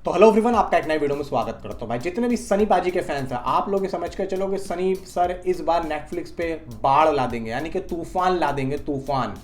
तो hello everyone, आपका एक नए वीडियो में स्वागत करता हूँ। भाई जितने भी सनी पाजी के फैंस हैं, आप लोग ये समझ कर चलो कि सनी सर इस बार नेटफ्लिक्स पे बाढ़ ला देंगे, यानी कि तूफान ला देंगे। तूफान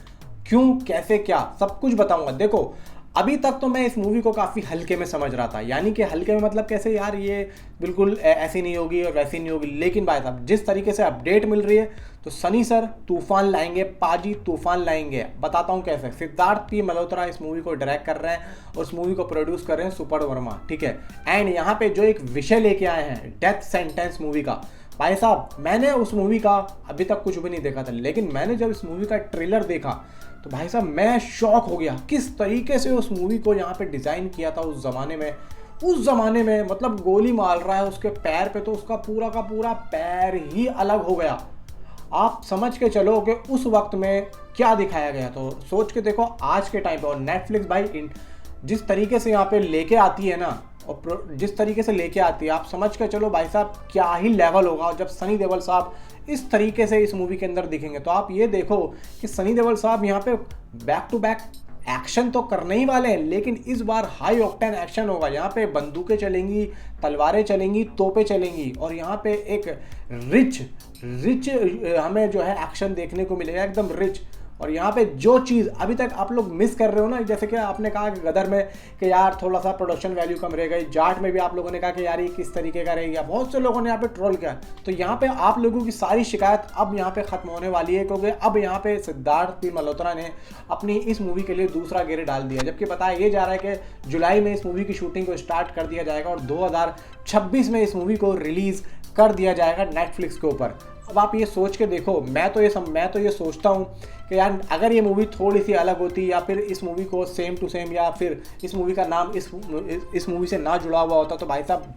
क्यों, कैसे, क्या, सब कुछ बताऊंगा। देखो, अभी तक तो मैं इस मूवी को काफ़ी हल्के में समझ रहा था, यानी कि हल्के में मतलब कैसे यार, ये बिल्कुल ऐसी नहीं होगी और वैसी नहीं होगी। लेकिन भाई साहब, जिस तरीके से अपडेट मिल रही है तो सनी सर तूफान लाएंगे, पाजी तूफान लाएंगे। बताता हूँ कैसे। सिद्धार्थ पी मल्होत्रा इस मूवी को डायरेक्ट कर रहे हैं और इस मूवी को प्रोड्यूस कर रहे हैं सुपर वर्मा, ठीक है। एंड यहाँ पे जो एक विषय लेके आए हैं डेथ सेंटेंस मूवी का, भाई साहब मैंने उस मूवी का अभी तक कुछ भी नहीं देखा था, लेकिन मैंने जब इस मूवी का ट्रेलर देखा तो भाई साहब मैं शॉक हो गया किस तरीके से उस मूवी को यहाँ पे डिज़ाइन किया था उस ज़माने में। मतलब गोली मार रहा है उसके पैर पे तो उसका पूरा का पूरा पैर ही अलग हो गया। आप समझ के चलो कि उस वक्त में क्या दिखाया गया। तो सोच के देखो आज के टाइम पे, और नेटफ्लिक्स भाई जिस तरीके से यहाँ पे लेके आती है ना, और जिस तरीके से लेके आती है, आप समझ के चलो भाई साहब क्या ही लेवल होगा जब सनी देओल साहब इस तरीके से इस मूवी के अंदर दिखेंगे। तो आप ये देखो कि सनी देओल साहब यहाँ पे बैक टू बैक एक्शन तो करने ही वाले हैं, लेकिन इस बार हाई ऑक्टेन एक्शन होगा। यहाँ पे बंदूकें चलेंगी, तलवारें चलेंगी, तोपें चलेंगी, और यहाँ पे एक रिच रिच हमें जो है एक्शन देखने को मिलेगा, एकदम रिच। और यहाँ पे जो चीज़ अभी तक आप लोग मिस कर रहे हो ना, जैसे कि आपने कहा कि गदर में कि यार थोड़ा सा प्रोडक्शन वैल्यू कम रहेगा, जाट में भी आप लोगों ने कहा कि यार ये किस तरीके का रहेगा, बहुत से लोगों ने यहाँ पे ट्रोल किया। तो यहाँ पे आप लोगों की सारी शिकायत अब यहाँ पे खत्म होने वाली है, क्योंकि अब यहाँ पे सिद्धार्थ पी मल्होत्रा ने अपनी इस मूवी के लिए दूसरा गेरे डाल दिया। जबकि बताया ये जा रहा है कि जुलाई में इस मूवी की शूटिंग को स्टार्ट कर दिया जाएगा और 2026 में इस मूवी को रिलीज कर दिया जाएगा नेटफ्लिक्स के ऊपर। अब आप ये सोच के देखो, मैं तो ये सोचता हूँ कि यार अगर ये मूवी थोड़ी सी अलग होती, या फिर इस मूवी को सेम टू सेम, या फिर इस मूवी का नाम इस मूवी से ना जुड़ा हुआ होता, तो भाई साहब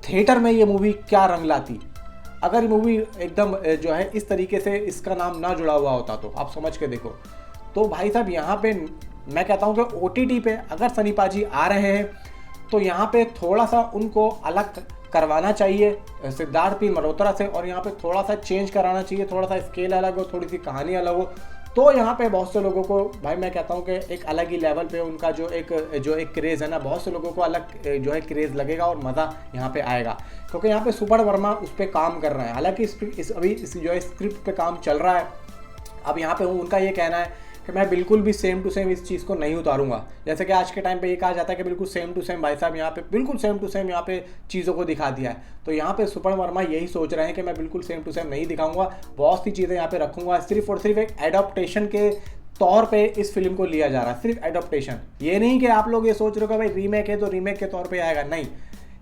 थिएटर में ये मूवी क्या रंग लाती। अगर ये मूवी एकदम जो है इस तरीके से इसका नाम ना जुड़ा हुआ होता, तो आप समझ के देखो। तो भाई साहब यहाँ पे मैं कहता हूँ कि OTT पे अगर सनी पाजी आ रहे हैं तो यहाँ पे थोड़ा सा उनको अलग करवाना चाहिए सिद्धार्थ पी मल्होत्रा से, और यहाँ पे थोड़ा सा चेंज कराना चाहिए, थोड़ा सा स्केल अलग हो, थोड़ी सी कहानी अलग हो। तो यहाँ पे बहुत से लोगों को भाई मैं कहता हूँ कि एक अलग ही लेवल पे उनका जो एक क्रेज़ है ना, बहुत से लोगों को अलग जो है क्रेज़ लगेगा और मज़ा यहाँ पे आएगा। क्योंकि यहाँ पे सुपर वर्मा उस पर काम कर रहे हैं, हालांकि अभी जो है स्क्रिप्ट पे काम चल रहा है। अब यहाँ पे उनका ये कहना है कि मैं बिल्कुल भी सेम टू सेम इस चीज़ को नहीं उतारूंगा। जैसे कि आज के टाइम पे ये कहा जाता है कि बिल्कुल सेम टू सेम, भाई साहब यहाँ पे बिल्कुल सेम टू सेम यहाँ पे चीज़ों को दिखा दिया है। तो यहाँ पे सुपर वर्मा यही सोच रहे हैं कि मैं बिल्कुल सेम टू सेम नहीं दिखाऊंगा, बहुत सी चीज़ें यहाँ पे रखूंगा। सिर्फ और सिर्फ एक एडॉप्टेशन के तौर पे इस फिल्म को लिया जा रहा है, सिर्फ एडॉप्टेशन। ये नहीं कि आप लोग ये सोच रहे हो कि भाई रीमेक है तो रीमेक के तौर पर आएगा, नहीं,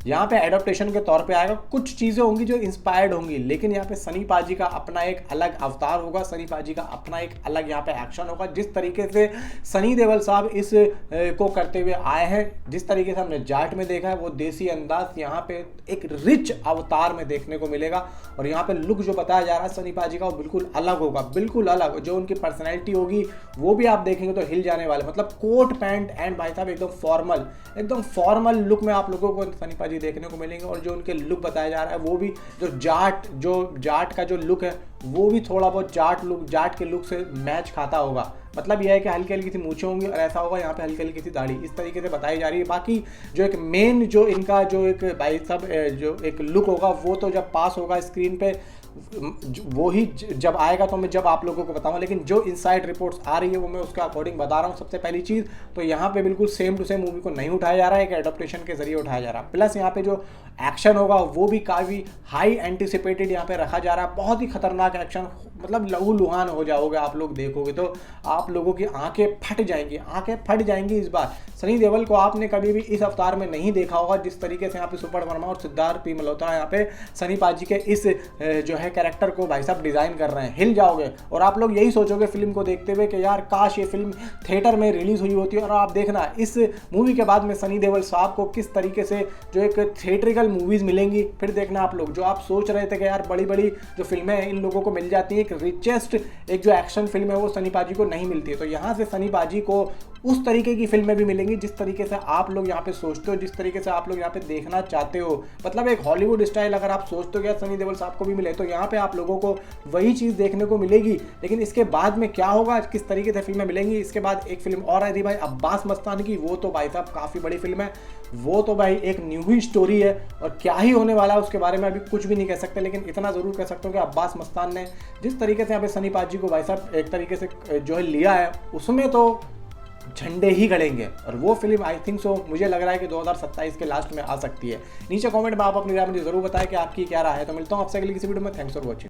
यहाँ पे एडॉप्टेशन के तौर पे आएगा। कुछ चीज़ें होंगी जो इंस्पायर्ड होंगी, लेकिन यहाँ पे सनी पाजी का अपना एक अलग अवतार होगा, सनी पाजी का अपना एक अलग यहाँ पे एक्शन होगा। जिस तरीके से सनी देओल साहब इस को करते हुए आए हैं, जिस तरीके से हमने जाट में देखा है, वो देसी अंदाज यहाँ पे एक रिच अवतार में देखने को मिलेगा। और यहाँ पे लुक जो बताया जा रहा है सनी पाजी का, वो बिल्कुल अलग होगा, बिल्कुल अलग। जो उनकी पर्सनैलिटी होगी वो भी आप देखेंगे तो हिल जाने वाले। मतलब कोट पैंट एंड भाई साहब एकदम फॉर्मल लुक में आप लोगों को सनी पाजी देखने को मिलेंगे। और जो उनके लुक बताया जा रहा है वो भी जो जाट का जो लुक है वो भी थोड़ा बहुत जाट के लुक से मैच खाता होगा। मतलब यह है कि हल्की हल्की सी मूछें होंगी और ऐसा होगा यहाँ पे हल्की हल्की सी दाढ़ी, इस तरीके से बताई जा रही है। बाकी जो एक मेन जो इनका जो एक भाई साहब जो एक लुक होगा वो तो जब पास होगा स्क्रीन पे वो ही जब आएगा तो मैं जब आप लोगों को बताऊंगा। लेकिन जो इनसाइड रिपोर्ट्स आ रही है वो मैं उसके अकॉर्डिंग बता रहा हूँ। सबसे पहली चीज़ तो यहाँ पे बिल्कुल सेम टू सेम मूवी को नहीं उठाया जा रहा है, एक एडॉप्टेशन के जरिए उठाया जा रहा है। प्लस यहाँ पे जो एक्शन होगा वो भी काफ़ी हाई एंटिसिपेटेड यहाँ पे रखा जा रहा है, बहुत ही खतरनाक एक्शन। मतलब लहू लुहान हो जाओगे आप लोग देखोगे तो आप लोगों की आंखें फट जाएंगी। इस बार सनी देओल को आपने कभी भी इस अवतार में नहीं देखा होगा, जिस तरीके से यहाँ पे सुपर वर्मा और सिद्धार्थ पी मल्होत्रा यहाँ पे सनी पाजी के इस जो है कैरेक्टर को भाई साहब डिज़ाइन कर रहे हैं। हिल जाओगे और आप लोग यही सोचोगे फिल्म को देखते हुए कि यार काश ये फिल्म थिएटर में रिलीज हुई होती है। और आप देखना इस मूवी के बाद में सनी देओल साहब को किस तरीके से जो एक थिएट्रिकल मूवीज़ मिलेंगी। फिर देखना आप लोग, जो आप सोच रहे थे कि यार बड़ी बड़ी जो फिल्में हैं इन लोगों को मिल जाती है, एक रिचेस्ट एक जो एक्शन फिल्म है वो सनी पाजी को नहीं मिलती है। तो यहाँ से सनी पाजी को उस तरीके की फिल्में भी मिलेंगी जिस तरीके से आप लोग यहाँ पे सोचते हो, जिस तरीके से आप लोग यहाँ पे देखना चाहते हो। मतलब एक हॉलीवुड स्टाइल अगर आप सोचते हो कि सनी देओल साहब को भी मिले, तो यहाँ पे आप लोगों को वही चीज़ देखने को मिलेगी। लेकिन इसके बाद में क्या होगा, किस तरीके से फिल्में मिलेंगी, इसके बाद एक फिल्म और आई थी भाई अब्बास मस्तान की, वो तो भाई साहब काफ़ी बड़ी फिल्म है, वो तो भाई एक न्यू ही स्टोरी है और क्या ही होने वाला है उसके बारे में अभी कुछ भी नहीं कह सकते। लेकिन इतना ज़रूर कह सकते हो कि अब्बास मस्तान ने जिस तरीके से यहाँ पे सनी पाजी को भाई साहब एक तरीके से जो है लिया है, उसमें तो झंडे ही गड़ेंगे। और वो फिल्म आई थिंक सो मुझे लग रहा है कि 2027 के लास्ट में आ सकती है। नीचे कमेंट में आप अपनी राय मुझे जरूर बताएं कि आपकी क्या राय है। तो मिलता हूँ आपसे अगली किसी वीडियो में। Thanks for watching.